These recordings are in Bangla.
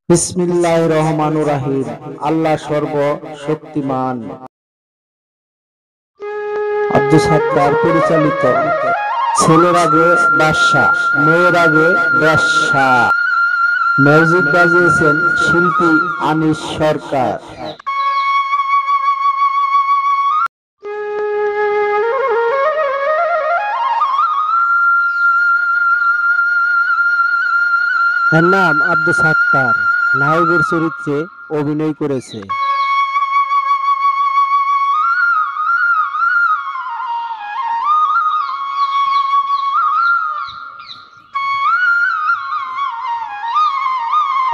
বিসমিল্লাহির রহমানির রহিম। আল্লাহ সর্বশক্তিমান। আব্দুল সাত্তার পরিচালিত ছেলের আগে বাদশা, মেয়ের আগে বেশ্যা। মিউজিক বাজিয়েছেন শিল্পী আনিস সরকার। এর নাম আব্দুল সাত্তার। নায়কের চরিত্রে অভিনয় করেছে।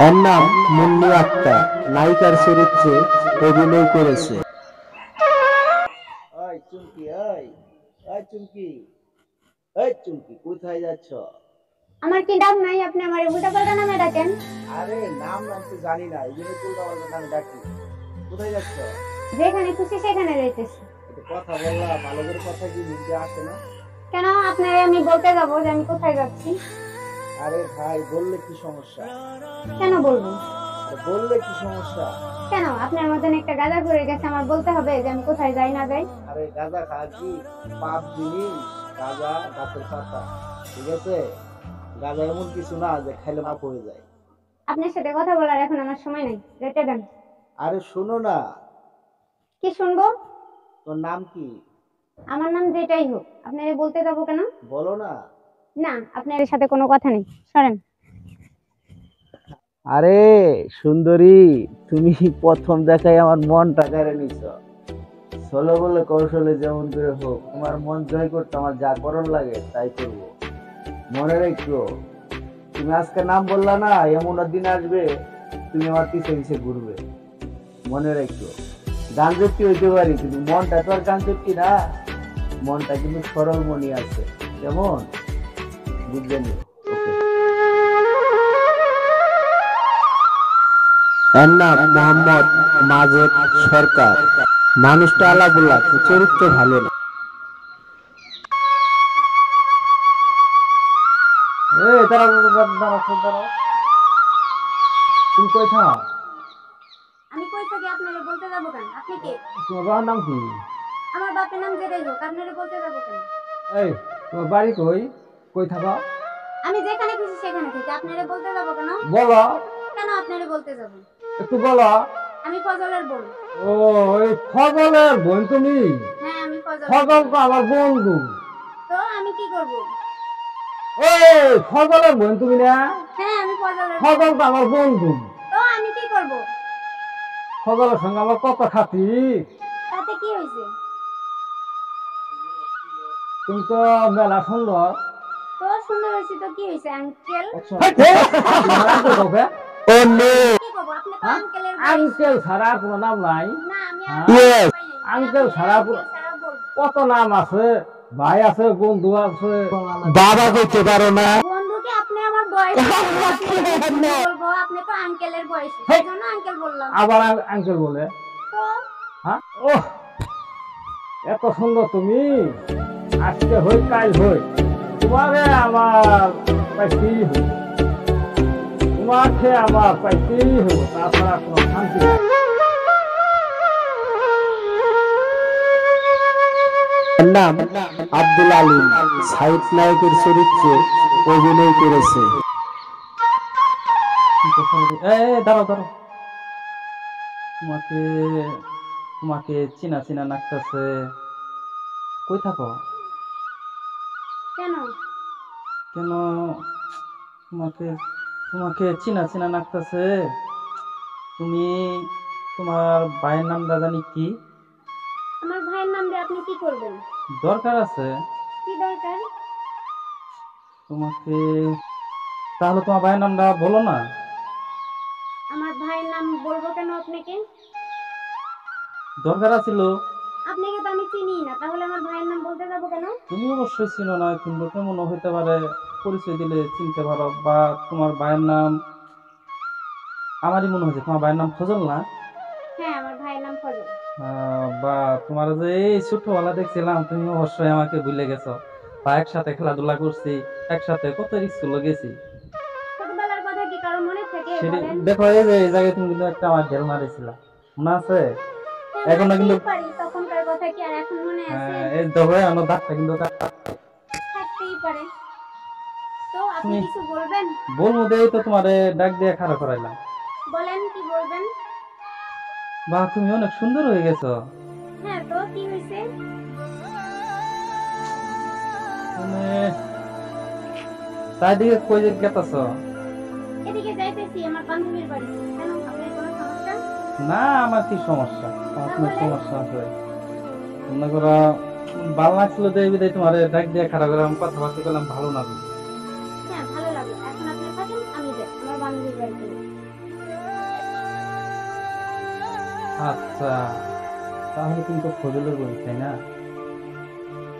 এর নাম মুন্নি আক্তার। নায়িকার চরিত্রে অভিনয় করেছে। ওই চুমকি, ওই ওই চুমকি, ওই চুমকি, কোথায় যাচ্ছ? আমার কি নাম নাই? আপনি আমার উল্টাপাল্টা নামে ডাকেন। আরে নাম তো জানি না, এই জন্য উল্টা পাল্টা নামে ডাকি। কোথায় যাচ্ছ? যেখানে খুশি সেখানে যাইতেছি। একটু কথা বললা, ভালো করে কথা কি মুখে আসে না? কেন আপনারে আমি বলতে যাবো যে আমি কোথায় যাচ্ছি? আরে ভাই, বললে কি সমস্যা? কেন বলবো? আরে বললে কি সমস্যা? কেন আপনার মতন একটা গাঁজা করে গেছে, আমার বলতে হবে যে আমি কোথায় যাই না যাই? আরে গাঁজা খা কি পাপ জিনিস? গাঁজা গাছের পাতা, ঠিক আছে? গাঁজা এমন কিছু না যে খাইলে মাপ হয়ে যায়। আপনার সাথে কথা বলার এখন আমার সময় নাই, রেটে দেন। আরে শোনো না, কি শুনবো? তোর নাম কি? আমার নাম যেটাই হোক, আপনারে বলতে যাবো কেন? বলো না। না, আপনার সাথে কোনো কথা নেই, সরেন। আরে সুন্দরী, তুমি প্রথম দেখাই আমার মনটা কেড়ে নিছ। ষোলো বলে কৌশলে যেমন করে হোক তোমার মন জয় করতে আমার যা করণ লাগে তাই করবো। মনে রেখো, তুমি আজকে নাম বললা না, এমন দিন আসবে তুমি আমার পিছে পিছে ঘুরবে। মনে রেখো, গান যুক্তি হইতে পারি কিন্তু মনটা তো আর গান যুক্তি না। মনটা কিন্তু সরল মনি আছে, কেমন বুঝবে নি? ওকে। এর নাম মোহাম্মদ মাজেদ সরকার। মানুষটা আলাবুল্লাহ, চরিত্র ভালো না। এই দাঁড়াও দাঁড়াও দাঁড়াও দাঁড়াও, তুমি কই থাক? আমি কই থাকি আপনারে বলতে যাবো কেন? আপনি কে? তোমার বাবার নাম কি? আমার বাপের নাম যেটাই হোক, আপনারে বলতে যাবো কেন? এই তোমার বাড়ি কই? কই থাকো? আমি যেখানে খুশি সেখানে থাকি, আপনারে বলতে যাবো কেন? বলো, কেন আপনারে বলতে যাবো? একটু বলো। আমি ফজলের বোন। ও, ওই ফজলের বোন তুমি? হ্যাঁ, আমি ফজল। ফজল তো আমার বন্ধু। তো আমি কি করব? ওই ফজলের বোন তুমি না? হ্যাঁ, আমি ফজলের। ফজল তো আমার বন্ধু। তো আমি কি করব? ফজলের সঙ্গে আমার কত খাতি। তাতে কি হইছে? তুমি তো মেলা সুন্দর। তো সুন্দর হইছে তো কি হইছে আঙ্কেল? ও নো। কি করব? আপনি তো আঙ্কেলের বয়স। আঙ্কেল ছাড়া আর কোনো নাম নাই? না, আমি হ্যাঁ? ইয়েস। আঙ্কেল ছাড়া কত নাম আছে, ভাই আছে, বন্ধু আছে। বাবা কইতে পারো না? বন্ধুকে আপনি আমার বয়স বলবো, আপনি তো আঙ্কেলের বয়স, সেজন্য আঙ্কেল বললাম। আবার আঙ্কেল বলে? তো হ্যাঁ, ও এত সুন্দর তুমি, আজকে হই কাল হই তোমারে আমার পাইতেই হই, তোমাকে আমার পাইতেই হইব, তাছাড়া কোনো শান্তি নেই। এর নাম আব্দুল আলিম। সাইদ নায়কের চরিত্রে অভিনয় করেছে। দাঁড়াও দাঁড়াও, তোমাকে তোমাকে চিনা চিনা লাগতেছে। কই থাকো? কেন? কেন? তোমাকে তোমাকে চিনা চিনা লাগতেছে। তুমি, তোমার ভাইয়ের নামটা জানি কি? আমার ভাইয়ের নাম দিয়ে আপনি কি করবেন? দরকার আছে কি দরকার? তোমাকে, তাহলে তোমার ভাইয়ের নামটা বলো না। আমার ভাইয়ের নাম বলবো কেন আপনাকে? দরকার আছিল। আপনাকে তো আমি চিনি না, তাহলে আমার ভাইয়ের নাম বলতে যাবো কেন? তুমি অবশ্যই চিনো না, কিন্তু কেমন হইতে পারে, পরিচয় দিলে চিনতে পারো। বা তোমার ভাইয়ের নাম, আমারই মনে হচ্ছে তোমার ভাইয়ের নাম ফজল না? হ্যাঁ, আমার ভাইয়ের নাম ফজল। বা তোমার যে এই ছোটবেলা দেখছিলাম, তুমি অবশ্যই আমাকে ভুলে গেছো। বা একসাথে খেলাধুলা করছি, একসাথে কত স্কুলে গেছি। ছোটবেলার কথা কি কারো মনে থাকে? সেটি বলেন। দেখো, এই যে এই জায়গায় তুমি কিন্তু একটা আমার ঢেল মারিছিলা, মনে আছে? হ্যাঁ, এখনো কিন্তু মারতেই পারি, তখনকার কথা কি আর এখন মনে আছে? এই দেখো আমার দাঁতটা কিন্তু থাকতেই পারে। তো আপনি তুমি- কিছু বলবেন? বলবো দেই তো তোমারে ডাক দিয়ে খাড়া করাইলাম। বলেন কি বলবেন? বাহ, তুমি অনেক সুন্দর হয়ে গেছো। হ্যাঁ, তো কি হয়েছে? মানে তাই দিকে কই যে গেতাছ? এদিকে যাইতেছি আমার বান্ধবীর বাড়ি। কেন, আপনার কোনো সমস্যা? না, আমার কি সমস্যা? আমার কোনো তাহলে? সমস্যা আছে? মনে করো ভালো লাগছিল যে এই বিদায় তোমারে ডাক দিয়ে খাড়া করলাম, কথাবার্তা করলাম, ভালো না? হ্যাঁ, ভালো লাগলো। এখন আপনি থাকেন, আমি যাই আমার বান্ধবীর বাড়িতে। আচ্ছা, তাহলে তুমি তো ফজলের বই, তাই না?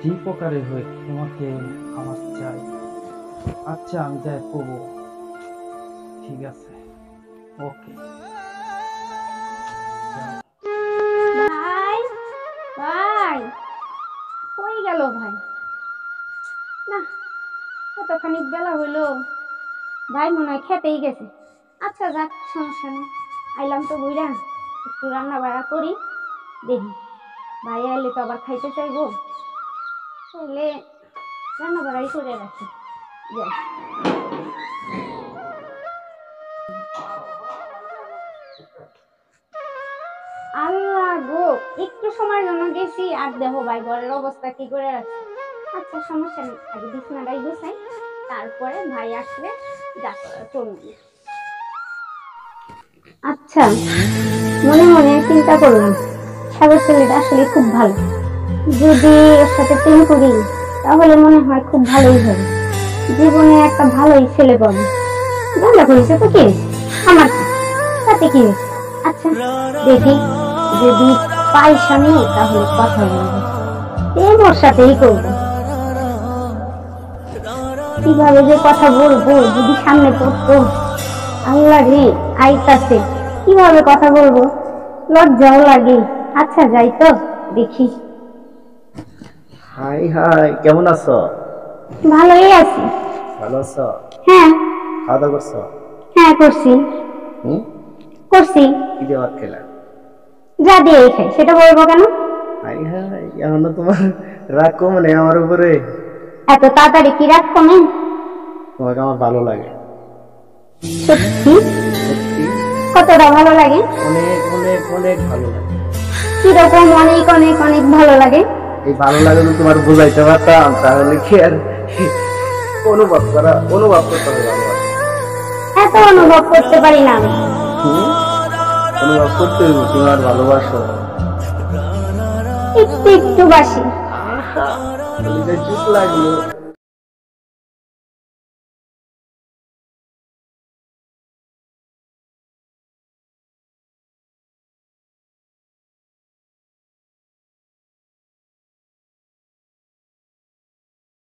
যে প্রকারে হয়ে তোমাকে আমার চাই। আচ্ছা, আমি যাই করবো। ঠিক আছে, ওকে। ভাই, ভাই, কই গেল ভাই? না, কতখানি বেলা হইলো, ভাই মনে হয় খেতেই গেছে। আচ্ছা যাক, সমস্যা নেই। আইলাম তো বুইরা, একটু রান্না বাড়া করি, দেখি ভাই আইলে তো আবার খাইতে চাইবো, তাহলে রান্না বাড়াই করে রাখি। যাই। আল্লাহ গো, একটু সময়ের জন্য গেছি আর দেখো ভাই ঘরের অবস্থা কি করে রাখছি। আচ্ছা সমস্যা নেই, আগে বিছনাটাই গুছাই, তারপরে ভাই আসলে যা করার করবো। আচ্ছা, মনে মনে চিন্তা করলাম, সাগর ছেলেটা আসলে খুব ভালো। যদি ওর সাথে প্রেম করি তাহলে মনে হয় খুব ভালোই হবে, জীবনে একটা ভালোই ছেলে পাবো। ঝগড়া করেছে তো কি হয়েছে? আমার কি? তাতে কি হয়েছে? আচ্ছা দেখি, যদি পাই সামনে তাহলে কথা বলবো, প্রেম ওর সাথেই করবো। কিভাবে যে কথা বলবো যদি সামনে পড়তো, আল্লাহ রে আইতাছে, কিভাবে কথা বলবো, লজ্জাও লাগে। আচ্ছা যাই তো দেখি। হাই হাই, কেমন আছো? ভালোই আছি। ভালো আছো? হ্যাঁ খাওয়া দাওয়া করছো? হ্যাঁ করছি। করছি, কি দিয়ে ভাত খেলা? যা দিয়ে খাই সেটা বলবো কেন? হাই হাই, এখনো তোমার রাগ কমে নেই আমার উপরে? এত তাড়াতাড়ি কি রাগ কমে? তোমাকে আমার ভালো লাগে, সত্যি? সত্যি কতটা ভালো লাগে? অনেক অনেক অনেক ভালো লাগে। কিরকম অনেক অনেক অনেক ভালো লাগে? এই ভালো লাগে যদি তোমার বুঝাইতে পারতাম তাহলে কি আর অনুভব করতে হবে ভালোবাসা। এত অনুভব করতে পারি না আমি। অনুভব করতে হবে তোমার ভালোবাসো। একটু একটু বাসি। চুপ লাগলো।